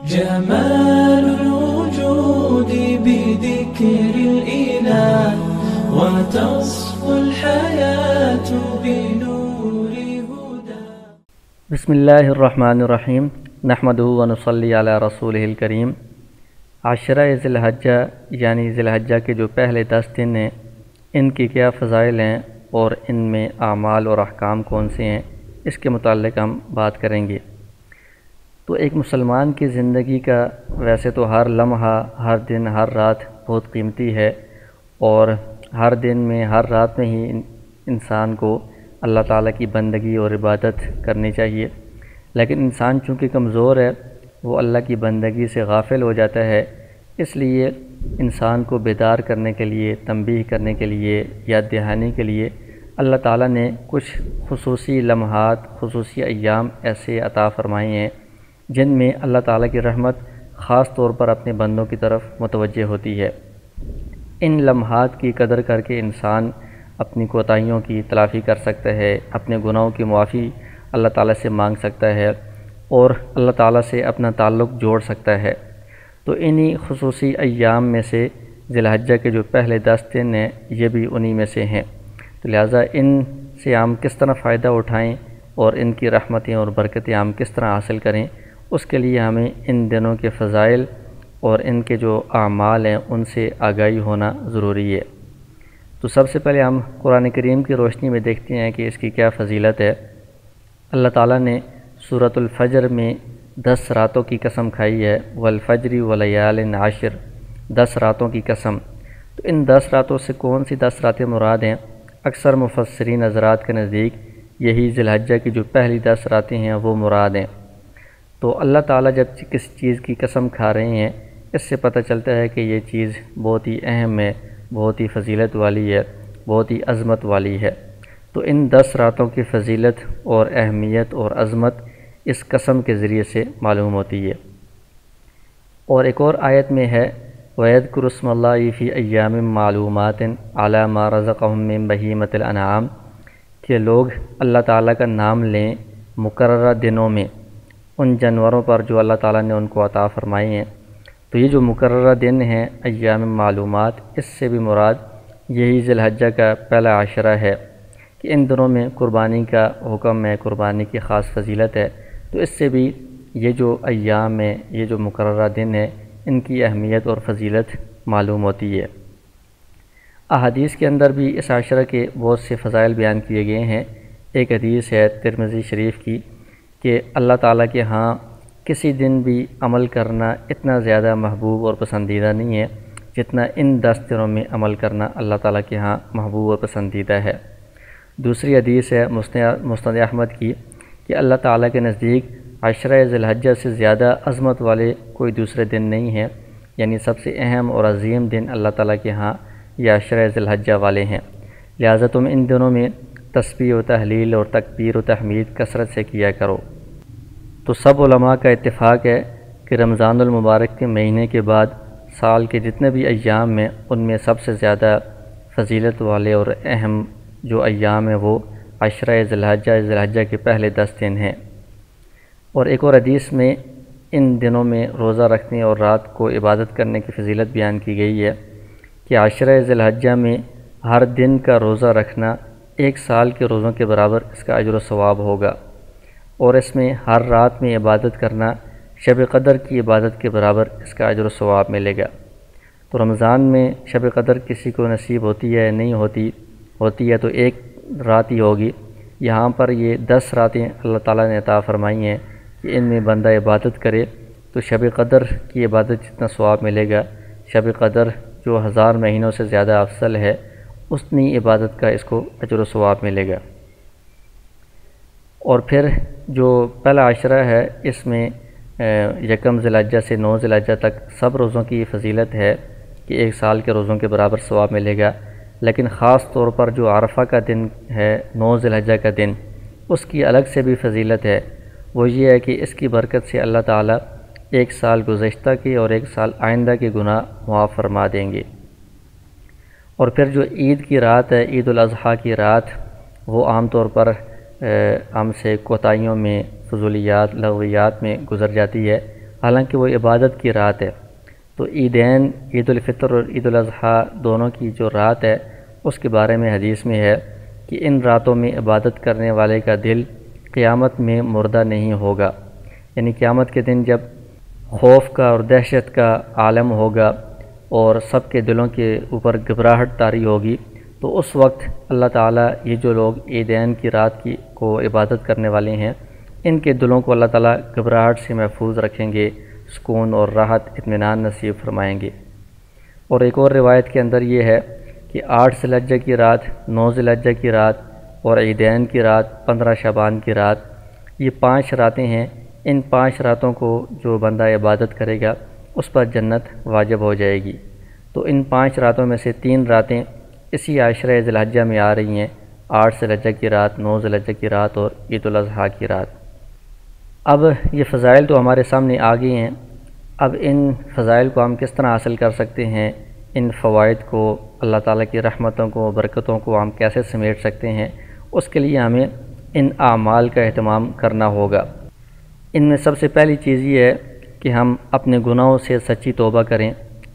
جمال الوجود بذكر الإله وتصفو الحياة بنور هدى. بسم اللہ الرحمن الرحیم نحمدہ ونصلی علی رسولہ الکریم. عشرہ ذی الحجہ یعنی ذی الحجہ کے جو پہلے 10 دن ہیں ان کی کیا فضائل ہیں اور ان میں اعمال اور احکام کون سے ہیں، اس کے متعلق ہم بات کریں گے. تو ایک مسلمان کی زندگی کا ویسے تو ہر لمحہ، ہر دن، ہر رات بہت قیمتی ہے، اور ہر دن میں، ہر رات میں ہی انسان کو اللہ تعالیٰ کی بندگی اور عبادت کرنی چاہیے. لیکن انسان چونکہ کمزور ہے، وہ اللہ کی بندگی سے غافل ہو جاتا ہے. اس لیے انسان کو بیدار کرنے کے لیے، تنبیہ کرنے کے لیے، یاد دہانی کے لیے اللہ تعالیٰ نے کچھ خصوصی لمحات، خصوصی ایام ایسے عطا فرمائے ہیں جن میں اللہ تعالیٰ کی رحمت خاص طور پر اپنے بندوں کی طرف متوجہ ہوتی ہے. ان لمحات کی قدر کر کے انسان اپنی کوتاہیوں کی تلافی کر سکتا ہے، اپنے گناہوں کی معافی اللہ تعالیٰ سے مانگ سکتا ہے اور اللہ تعالیٰ سے اپنا تعلق جوڑ سکتا ہے. تو انہی خصوصی ایام میں سے ذی الحجہ کے جو پہلے 10 دن ہیں یہ بھی انہی میں سے ہیں. تو لہٰذا ان سے ہم کس طرح فائدہ اٹھائیں اور ان کی رحمتیں اور برکتیں ہم کس طرح حاصل کریں، اس کے لیے ہمیں ان دنوں کے فضائل اور ان کے جو اعمال ہیں ان سے آگاہی ہونا ضروری ہے. تو سب سے پہلے ہم قرآن کریم کی روشنی میں دیکھتے ہیں کہ اس کی کیا فضیلت ہے. اللہ تعالیٰ نے سورۃ الفجر میں 10 راتوں کی قسم کھائی ہے، والفجر ولیال عشر، 10 راتوں کی قسم. تو ان 10 راتوں سے کون سی 10 راتیں مراد ہیں؟ اکثر مفسرین حضرات کے نزدیک یہی ذی الحجہ کی جو پہلی 10 راتیں ہیں وہ مراد ہیں. تو اللہ تعالیٰ جب کسی چیز کی قسم کھا رہے ہیں، اس سے پتہ چلتا ہے کہ یہ چیز بہت ہی اہم ہے، بہت ہی فضیلت والی ہے، بہت ہی عظمت والی ہے. تو ان 10 راتوں کی فضیلت اور اہمیت اور عظمت اس قسم کے ذریعے سے معلوم ہوتی ہے. اور ایک اور آیت میں ہے وَيَذْكُرُ اسْمَ اللَّهِ فِي أَيَّامٍ مَّعْلُومَاتٍ عَلَىٰ مَا رَزَقَهُم مِّن بَهِيمَةِ الْأَنْعَامِ، کہ لوگ اللہ تعالیٰ کا نام لیں مقررہ دنوں میں ان جانوروں پر جو اللہ تعالیٰ نے ان کو عطا فرمائے ہیں. تو یہ جو مقررہ دن ہیں ایام معلومات، اس سے بھی مراد یہی ذی الحجہ کا پہلا عشرہ ہے کہ ان دنوں میں قربانی کا حکم ہے، قربانی کی خاص فضیلت ہے. تو اس سے بھی یہ جو ایام ہیں، یہ جو مقررہ دن ہے، ان کی اہمیت اور فضیلت معلوم ہوتی ہے. احادیث کے اندر بھی اس عشرہ کے بہت سے فضائل بیان کیے گئے ہیں. ایک حدیث ہے ترمذی شریف کی کہ اللہ تعالیٰ کے ہاں کسی دن بھی عمل کرنا اتنا زیادہ محبوب اور پسندیدہ نہیں ہے جتنا ان 10 دنوں میں عمل کرنا اللہ تعالیٰ کے ہاں محبوب اور پسندیدہ ہے. دوسری حدیث ہے مسند احمد کی کہ اللہ تعالیٰ کے نزدیک عشرہ ذی الحجہ سے زیادہ عظمت والے کوئی دوسرے دن نہیں ہیں، یعنی سب سے اہم اور عظیم دن اللہ تعالیٰ کے ہاں یہ عشرہ ذی الحجہ والے ہیں. لہٰذا تم ان دنوں میں تسبیح و تحلیل اور تکبیر و تحمید کثرت سے کیا کرو. تو سب علماء کا اتفاق ہے کہ رمضان المبارک کے مہینے کے بعد سال کے جتنے بھی ایام ہیں ان میں سب سے زیادہ فضیلت والے اور اہم جو ایام ہیں وہ عشرہ ذی الحجہ کے پہلے 10 دن ہیں. اور ایک اور حدیث میں ان دنوں میں روزہ رکھنے اور رات کو عبادت کرنے کی فضیلت بیان کی گئی ہے کہ عشرہ ذی الحجہ میں ہر دن کا روزہ رکھنا 1 سال کے روزوں کے برابر اس کا اجر و ثواب ہوگا، اور اس میں ہر رات میں عبادت کرنا شب قدر کی عبادت کے برابر اس کا اجر و ثواب ملے گا. تو رمضان میں شب قدر کسی کو نصیب ہوتی ہے نہیں ہوتی ہے تو 1 رات ہی ہوگی. یہاں پر یہ 10 راتیں اللہ تعالیٰ نے عطا فرمائی ہیں کہ ان میں بندہ عبادت کرے تو شب قدر کی عبادت جتنا ثواب ملے گا، شب قدر جو 1000 مہینوں سے زیادہ افضل ہے اتنی عبادت کا اس کو اجر و ثواب ملے گا. اور پھر جو پہلا عشرہ ہے اس میں 1 ذی الحجہ سے 9 ذی الحجہ تک سب روزوں کی فضیلت ہے کہ 1 سال کے روزوں کے برابر ثواب ملے گا. لیکن خاص طور پر جو عرفہ کا دن ہے 9 ذی الحجہ کا دن، اس کی الگ سے بھی فضیلت ہے. وہ یہ ہے کہ اس کی برکت سے اللہ تعالیٰ 1 سال گزشتہ کے اور 1 سال آئندہ کے گناہ معاف فرما دیں گے. اور پھر جو عید کی رات ہے، عید الاضحیٰ کی رات، وہ عام طور پر ہم سے کوتاہیوں میں، فضولیات، لغویات میں گزر جاتی ہے. حالانکہ وہ عبادت کی رات ہے۔ تو عیدین، عید الفطر اور عید الاضحیٰ دونوں کی جو رات ہے اس کے بارے میں حدیث میں ہے کہ ان راتوں میں عبادت کرنے والے کا دل قیامت میں مردہ نہیں ہوگا، یعنی قیامت کے دن جب خوف کا اور دہشت کا عالم ہوگا اور سب کے دلوں کے اوپر گھبراہٹ طاری ہوگی، تو اس وقت اللہ تعالیٰ یہ جو لوگ عیدین کی رات کی کو عبادت کرنے والے ہیں ان کے دلوں کو اللہ تعالیٰ گھبراہٹ سے محفوظ رکھیں گے، سکون اور راحت اطمینان نصیب فرمائیں گے۔ اور ایک اور روایت کے اندر یہ ہے کہ 8 ذی الحجہ کی رات، 9 ذی الحجہ کی رات اور عیدین کی رات، 15 شعبان کی رات، یہ 5 راتیں ہیں۔ ان 5 راتوں کو جو بندہ عبادت کرے گا اس پر جنت واجب ہو جائے گی۔ تو ان 5 راتوں میں سے 3 راتیں اسی عشرہ ذی الحجہ میں آ رہی ہیں، 8 ذی الحجہ کی رات، 9 ذی الحجہ کی رات اور عید الاضحیٰ کی رات۔ اب یہ فضائل تو ہمارے سامنے آ گئے ہیں، اب ان فضائل کو ہم کس طرح حاصل کر سکتے ہیں، ان فوائد کو، اللہ تعالیٰ کی رحمتوں کو، برکتوں کو ہم کیسے سمیٹ سکتے ہیں، اس کے لیے ہمیں ان اعمال کا اہتمام کرنا ہوگا۔ ان میں سب سے پہلی چیز یہ ہے کہ ہم اپنے گناہوں سے سچی توبہ کریں،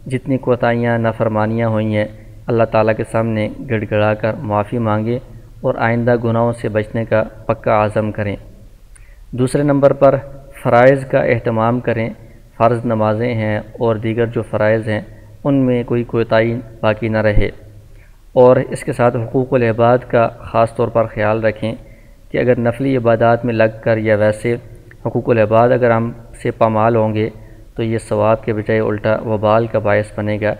جتنی کوتاہیاں نافرمانیاں ہوئی ہیں اللہ تعالیٰ کے سامنے گڑ گڑا کر معافی مانگیں اور آئندہ گناہوں سے بچنے کا پکا عزم کریں۔ دوسرے نمبر پر فرائض کا اہتمام کریں، فرض نمازیں ہیں اور دیگر جو فرائض ہیں ان میں کوئی کوتاہی باقی نہ رہے، اور اس کے ساتھ حقوق العباد کا خاص طور پر خیال رکھیں کہ اگر نفلی عبادات میں لگ کر یا ویسے حقوق العباد اگر ہم سے پامال ہوں گے تو یہ ثواب کے بجائے الٹا وبال کا باعث بنے گا۔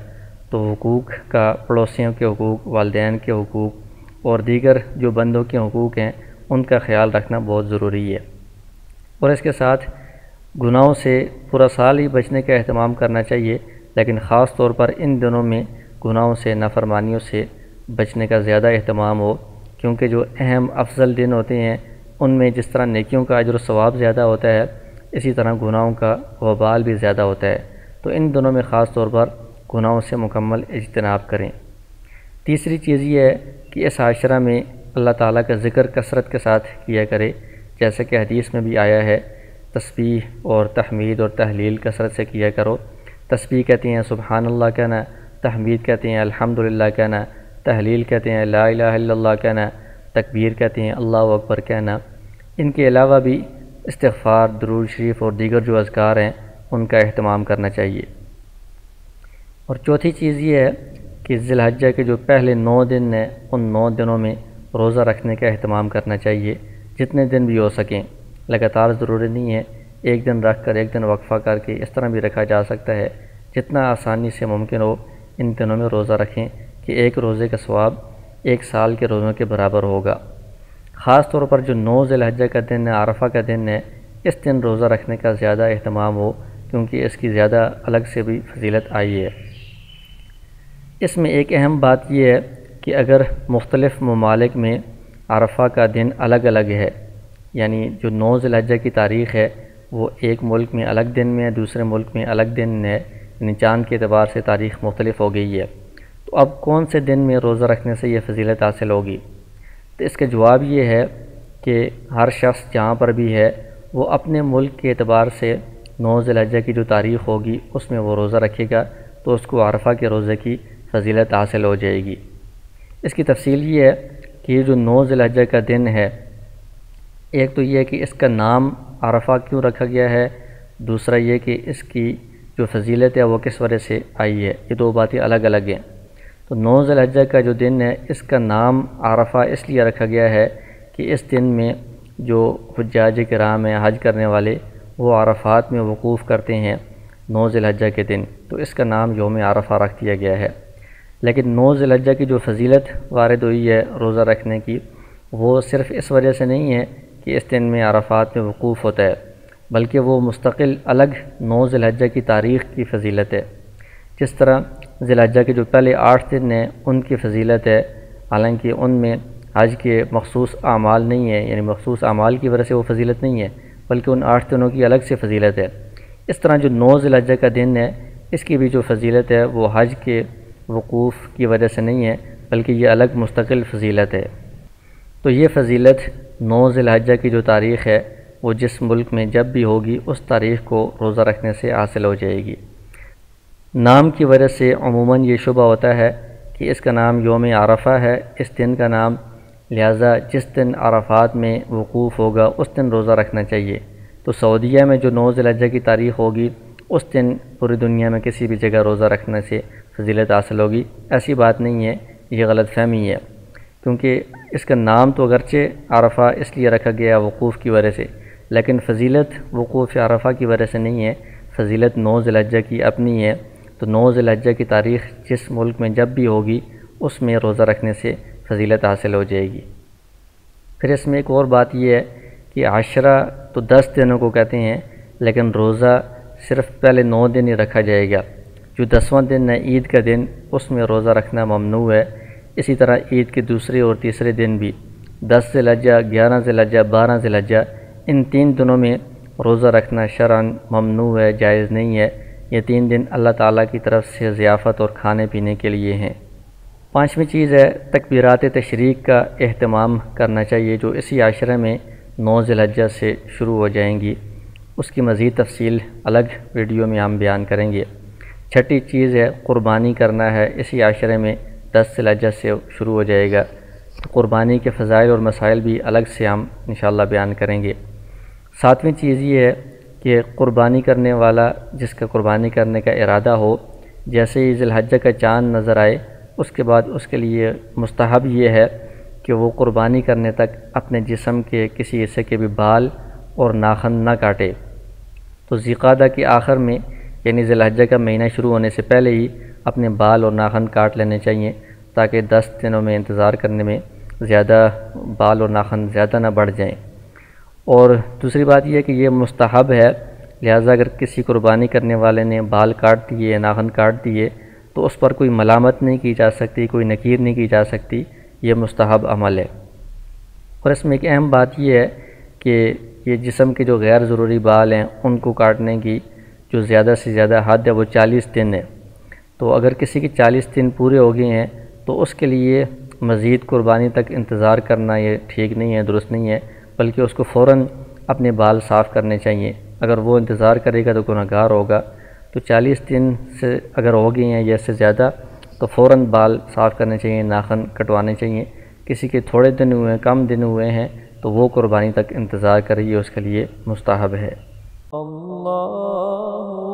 تو حقوق کا، پڑوسیوں کے حقوق، والدین کے حقوق اور دیگر جو بندوں کے حقوق ہیں ان کا خیال رکھنا بہت ضروری ہے۔ اور اس کے ساتھ گناہوں سے پورا سال ہی بچنے کا اہتمام کرنا چاہیے، لیکن خاص طور پر ان دنوں میں گناہوں سے، نافرمانیوں سے بچنے کا زیادہ اہتمام ہو، کیونکہ جو اہم افضل دن ہوتے ہیں ان میں جس طرح نیکیوں کا اجر و ثواب زیادہ ہوتا ہے اسی طرح گناہوں کا وبال بھی زیادہ ہوتا ہے۔ تو ان دنوں میں خاص طور پر گناہوں سے مکمل اجتناب کریں۔ تیسری چیز یہ ہے کہ اس عاشرہ میں اللہ تعالیٰ کا ذکر کثرت کے ساتھ کیا کرے، جیسے کہ حدیث میں بھی آیا ہے، تسبیح اور تحمید اور تحلیل کثرت سے کیا کرو۔ تسبیح کہتے ہیں سبحان اللہ کہنا، تحمید کہتے ہیں الحمدللہ کہنا، تحلیل کہتے ہیں لا الہ الا اللہ کہنا، تکبیر کہتے ہیں اللہ اکبر کہنا۔ ان کے علاوہ بھی استغفار، درود شریف اور دیگر جو اذکار ہیں ان کا اہتمام کرنا چاہیے۔ اور چوتھی چیز یہ ہے کہ ذی الحجہ کے جو پہلے 9 دن ہیں ان 9 دنوں میں روزہ رکھنے کا اہتمام کرنا چاہیے، جتنے دن بھی ہو سکیں۔ لگاتار ضروری نہیں ہے، ایک دن رکھ کر ایک دن وقفہ کر کے اس طرح بھی رکھا جا سکتا ہے۔ جتنا آسانی سے ممکن ہو ان دنوں میں روزہ رکھیں کہ ایک روزے کا ثواب 1 سال کے روزوں کے برابر ہوگا۔ خاص طور پر جو 9 ذی الحجہ کا دن ہے، عرفہ کا دن ہے، اس دن روزہ رکھنے کا زیادہ اہتمام ہو، کیونکہ اس کی زیادہ الگ سے بھی فضیلت آئی ہے۔ اس میں ایک اہم بات یہ ہے کہ اگر مختلف ممالک میں عرفہ کا دن الگ الگ ہے، یعنی جو 9 ذی الحجہ کی تاریخ ہے وہ ایک ملک میں الگ دن میں ہے، دوسرے ملک میں الگ دن ہے، یعنی چاند کے اعتبار سے تاریخ مختلف ہو گئی ہے، تو اب کون سے دن میں روزہ رکھنے سے یہ فضیلت حاصل ہوگی؟ تو اس کا جواب یہ ہے کہ ہر شخص جہاں پر بھی ہے وہ اپنے ملک کے اعتبار سے 9 ذی الحجہ کی جو تاریخ ہوگی اس میں وہ روزہ رکھے گا تو اس کو عرفہ کے روزے کی فضیلت حاصل ہو جائے گی۔ اس کی تفصیل یہ ہے کہ یہ جو 9 ذی الحجہ کا دن ہے، ایک تو یہ ہے کہ اس کا نام عرفہ کیوں رکھا گیا ہے، دوسرا یہ کہ اس کی جو فضیلت ہے وہ کس وجہ سے آئی ہے، یہ 2 باتیں الگ الگ ہیں۔ تو 9 ذی الحجہ کا جو دن ہے اس کا نام عرفہ اس لیے رکھا گیا ہے کہ اس دن میں جو حجاج کرام ہیں، حج کرنے والے، وہ عرفات میں وقوف کرتے ہیں 9 ذی الحجہ کے دن، تو اس کا نام یوم عرفہ رکھ دیا گیا ہے۔ لیکن 9 ذی الحجہ کی جو فضیلت وارد ہوئی ہے روزہ رکھنے کی، وہ صرف اس وجہ سے نہیں ہے کہ اس دن میں عرفات میں وقوف ہوتا ہے، بلکہ وہ مستقل الگ 9 ذی الحجہ کی تاریخ کی فضیلت ہے۔ جس طرح ذی الحجہ کے جو پہلے 8 دن ہیں ان کی فضیلت ہے، حالانکہ ان میں حج کے مخصوص اعمال نہیں ہیں، یعنی مخصوص اعمال کی وجہ سے وہ فضیلت نہیں ہے، بلکہ ان 8 دنوں کی الگ سے فضیلت ہے۔ اس طرح جو 9 ذی الحجہ کا دن ہے اس کی بھی جو فضیلت ہے وہ حج کے وقوف کی وجہ سے نہیں ہے، بلکہ یہ الگ مستقل فضیلت ہے۔ تو یہ فضیلت 9 ذی الحجہ کی جو تاریخ ہے وہ جس ملک میں جب بھی ہوگی اس تاریخ کو روزہ رکھنے سے حاصل ہو جائے گی۔ نام کی وجہ سے عموماً یہ شبہ ہوتا ہے کہ اس کا نام یوم عرفہ ہے، اس دن کا نام، لہٰذا جس دن عرفات میں وقوف ہوگا اس دن روزہ رکھنا چاہیے۔ تو سعودیہ میں جو 9 ذی الحجہ کی تاریخ ہوگی اس دن پوری دنیا میں کسی بھی جگہ روزہ رکھنے سے فضیلت حاصل ہوگی۔ ایسی بات نہیں ہے، یہ غلط فہمی ہے، کیونکہ اس کا نام تو اگرچہ عرفہ اس لیے رکھا گیا وقوف کی وجہ سے، لیکن فضیلت وقوف عرفہ کی وجہ سے نہیں ہے، فضیلت 9 ذی الحجہ کی اپنی ہے۔ تو 9 ذی الحجہ کی تاریخ جس ملک میں جب بھی ہوگی اس میں روزہ رکھنے سے فضیلت حاصل ہو جائے گی۔ پھر اس میں ایک اور بات یہ ہے کہ عشرہ تو 10 دنوں کو کہتے ہیں، لیکن روزہ صرف پہلے 9 دن ہی رکھا جائے گا۔ جو 10واں دن ہے عید کا دن، اس میں روزہ رکھنا ممنوع ہے۔ اسی طرح عید کے دوسرے اور تیسرے دن بھی 10 ذی الحجہ، 11 ذی الحجہ، 12 ذی الحجہ، ان 3 دنوں میں روزہ رکھنا شرعاً ممنوع ہے، جائز نہیں ہے۔ یہ 3 دن اللہ تعالیٰ کی طرف سے ضیافت اور کھانے پینے کے لیے ہیں۔ 5ویں چیز ہے تکبیرات تشریق کا اہتمام کرنا چاہیے، جو اسی عشرے میں 9 ذی الحجہ سے شروع ہو جائیں گی۔ اس کی مزید تفصیل الگ ویڈیو میں ہم بیان کریں گے۔ 6ٹھی چیز ہے قربانی کرنا ہے، اسی عشرے میں 10 ذی الحجہ سے شروع ہو جائے گا۔ قربانی کے فضائل اور مسائل بھی الگ سے ہم انشاءاللہ بیان کریں گے۔ 7ویں چیز یہ ہے کہ قربانی کرنے والا جس کا قربانی کرنے کا ارادہ ہو، جیسے ہی ذی الحجہ کا چاند نظر آئے اس کے بعد اس کے لیے مستحب یہ ہے کہ وہ قربانی کرنے تک اپنے جسم کے کسی حصے کے بھی بال اور ناخن نہ کاٹے۔ تو ذی القعدہ کے آخر میں یعنی ذی الحجہ کا مہینہ شروع ہونے سے پہلے ہی اپنے بال اور ناخن کاٹ لینے چاہیے، تاکہ 10 دنوں میں انتظار کرنے میں زیادہ بال اور ناخن زیادہ نہ بڑھ جائیں۔ اور دوسری بات یہ ہے کہ یہ مستحب ہے، لہٰذا اگر کسی قربانی کرنے والے نے بال کاٹ دیے، ناخن کاٹ دیے، تو اس پر کوئی ملامت نہیں کی جا سکتی، کوئی نکیر نہیں کی جا سکتی، یہ مستحب عمل ہے۔ اور اس میں ایک اہم بات یہ ہے کہ یہ جسم کے جو غیر ضروری بال ہیں ان کو کاٹنے کی جو زیادہ سے زیادہ حد ہے وہ 40 دن ہے۔ تو اگر کسی کے 40 دن پورے ہو گئے ہیں تو اس کے لیے مزید قربانی تک انتظار کرنا یہ ٹھیک نہیں ہے، درست نہیں ہے، بلکہ اس کو فوراً اپنے بال صاف کرنے چاہیے۔ اگر وہ انتظار کرے گا تو گنہگار ہوگا۔ تو 40 دن سے اگر ہو گئے ہیں یا اس سے زیادہ تو فوراً بال صاف کرنے چاہیے، ناخن کٹوانے چاہیے۔ کسی کے تھوڑے دن ہوئے ہیں، کم دن ہوئے ہیں تو وہ قربانی تک انتظار کریے، اس کے لیے مستحب ہے۔ اللہ